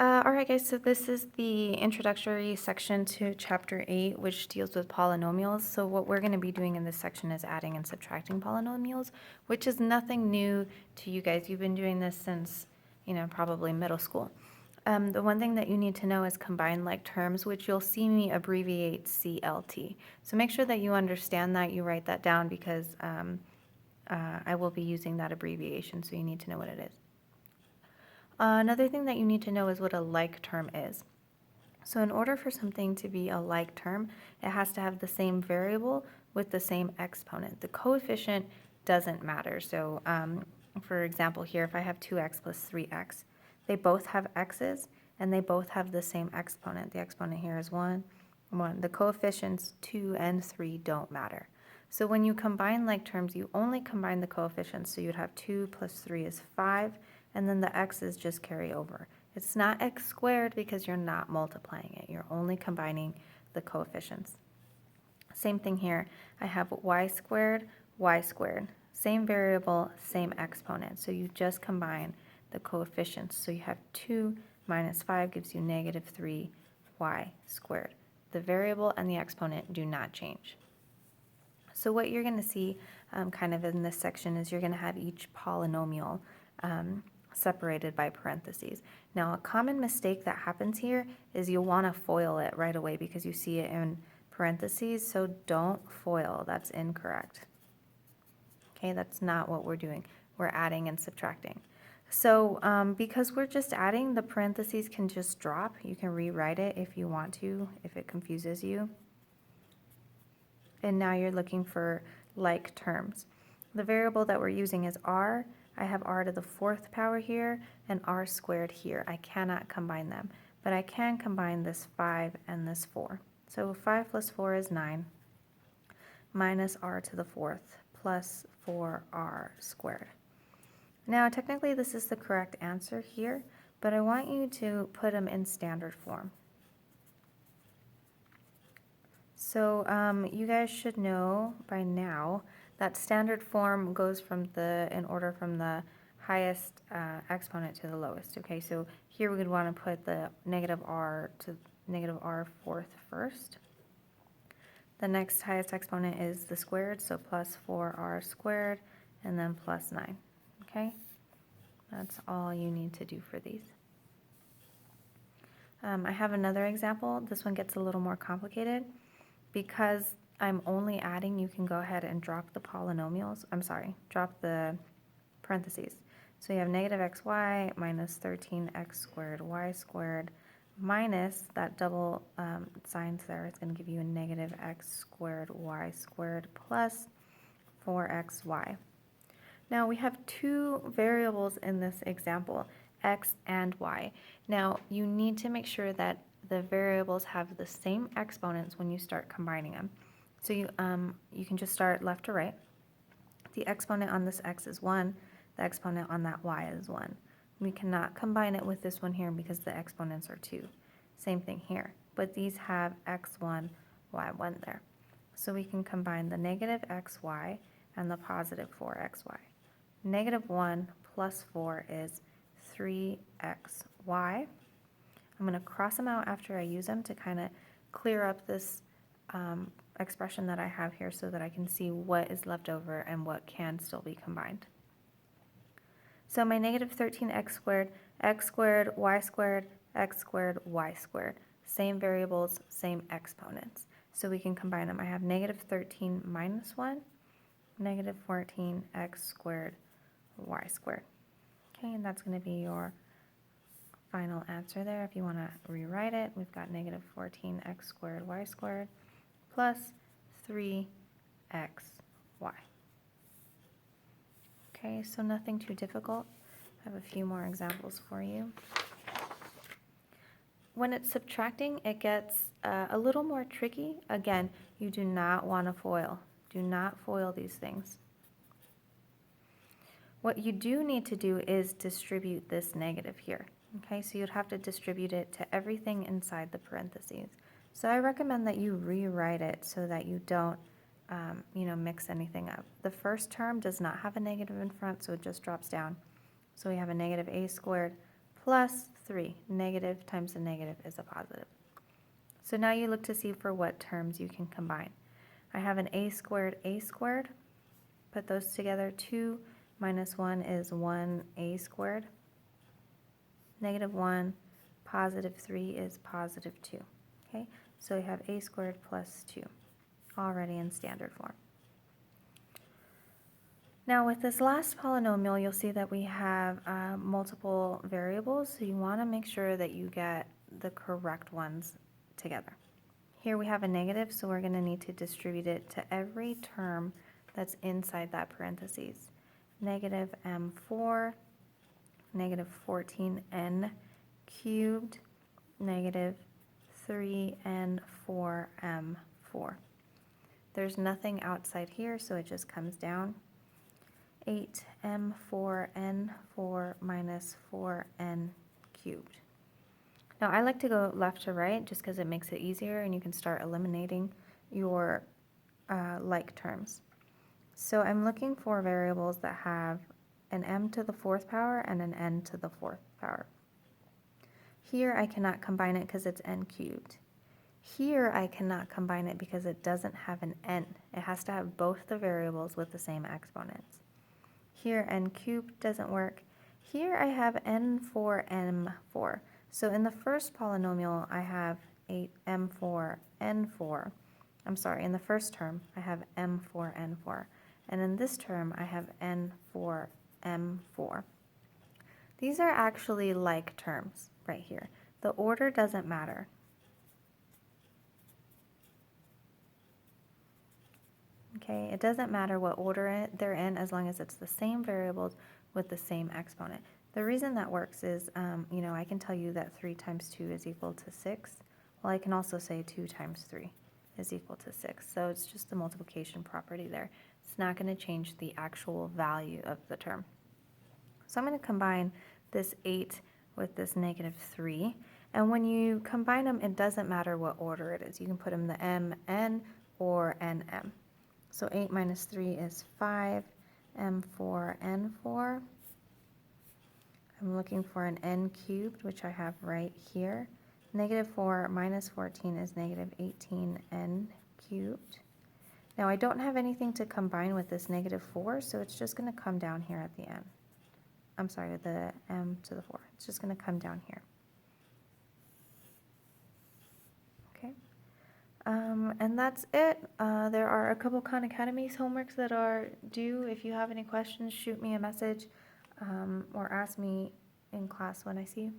Alright guys, so this is the introductory section to chapter 8, which deals with polynomials. So what we're going to be doing in this section is adding and subtracting polynomials, which is nothing new to you guys. You've been doing this since, probably middle school. The one thing that you need to know is combined like terms, which you'll see me abbreviate CLT. So make sure that you understand that, you write that down because I will be using that abbreviation, so you need to know what it is. Another thing that you need to know is what a like term is. So in order for something to be a like term, it has to have the same variable with the same exponent. The coefficient doesn't matter. So for example here, if I have 2x plus 3x, they both have x's and they both have the same exponent. The exponent here is 1, 1. The coefficients 2 and 3 don't matter. So when you combine like terms, you only combine the coefficients. So you'd have 2 plus 3 is 5, and then the x's just carry over. It's not x squared because you're not multiplying it. You're only combining the coefficients. Same thing here. I have y squared, same variable, same exponent. So you just combine the coefficients. So you have 2 minus 5 gives you negative 3y squared. The variable and the exponent do not change. So what you're going to see kind of in this section is you're going to have each polynomial separated by parentheses. Now, a common mistake that happens here is you'll want to FOIL it right away because you see it in parentheses, so don't FOIL. That's incorrect. Okay, that's not what we're doing. We're adding and subtracting. So because we're just adding, the parentheses can just drop. You can rewrite it if you want to, if it confuses you. And now you're looking for like terms. The variable that we're using is r. I have r to the 4th power here and r squared here. I cannot combine them, but I can combine this 5 and this 4. So 5 plus 4 is 9, minus r to the 4th plus 4r squared. Now technically this is the correct answer here, but I want you to put them in standard form. So you guys should know by now that standard form goes in order from the highest exponent to the lowest. Okay, so here we would want to put the negative r to negative r 4th first. The next highest exponent is the squared, so plus 4r squared, and then plus 9. Okay, that's all you need to do for these. I have another example. This one gets a little more complicated. Because I'm only adding, you can go ahead and drop the polynomials. Drop the parentheses. So you have negative xy minus 13x squared y squared minus that double signs there. It's going to give you a negative x squared y squared plus 4xy. Now we have two variables in this example, x and y. Now you need to make sure that the variables have the same exponents when you start combining them. So you can just start left to right. The exponent on this x is 1. The exponent on that y is 1. We cannot combine it with this one here because the exponents are 2. Same thing here, but these have x1, y1 there. So we can combine the negative xy and the positive 4xy. Negative 1 plus 4 is 3xy. I'm going to cross them out after I use them to kind of clear up this expression that I have here so that I can see what is left over and what can still be combined. So my negative 13x squared, y squared, x squared, y squared. Same variables, same exponents. So we can combine them. I have negative 13 minus 1, negative 14x squared, y squared. Okay, and that's going to be your final answer there. If you want to rewrite it, we've got negative 14x squared y squared plus 3xy. Okay, so nothing too difficult. I have a few more examples for you. When it's subtracting, it gets a little more tricky. Again, you do not want to FOIL. Do not FOIL these things. What you do need to do is distribute this negative here. Okay, so you'd have to distribute it to everything inside the parentheses. So I recommend that you rewrite it so that you don't, mix anything up. The first term does not have a negative in front, so it just drops down. So we have a negative a squared plus 3. Negative times a negative is a positive. So now you look to see for what terms you can combine. I have an a squared, put those together. 2 minus 1 is 1a squared. Negative 1, positive 3 is positive 2. Okay, so we have a squared plus 2 already in standard form. Now with this last polynomial, you'll see that we have multiple variables, so you want to make sure that you get the correct ones together. Here we have a negative, so we're going to need to distribute it to every term that's inside that parentheses. Negative m4, negative 14n cubed, negative 3n4m4. There's nothing outside here, so it just comes down. 8m4n4 minus 4n cubed. Now I like to go left to right just because it makes it easier and you can start eliminating your like terms. So I'm looking for variables that have an m to the 4th power and an n to the 4th power. Here I cannot combine it because it's n cubed. Here I cannot combine it because it doesn't have an n. It has to have both the variables with the same exponents. Here n cubed doesn't work. Here I have n4m4. So in the first polynomial I have 8m4n4. I'm sorry, in the first term I have m4n4. And in this term I have n4m4. These are actually like terms right here. The order doesn't matter. Okay, it doesn't matter what order they're in as long as it's the same variables with the same exponent. The reason that works is, I can tell you that 3 times 2 is equal to 6. Well, I can also say 2 times 3 is equal to 6. So it's just the multiplication property there. It's not going to change the actual value of the term. So I'm going to combine this 8 with this negative 3. And when you combine them, it doesn't matter what order it is. You can put them the m, n, or nm. So 8 minus 3 is 5, m4, n4. I'm looking for an n cubed, which I have right here. Negative 4 minus 14 is negative 18n cubed. Now I don't have anything to combine with this negative 4, so it's just going to come down here at the end. I'm sorry, the m to the 4. It's just going to come down here. Okay. And that's it. There are a couple Khan Academy's homeworks that are due. If you have any questions, shoot me a message or ask me in class when I see you.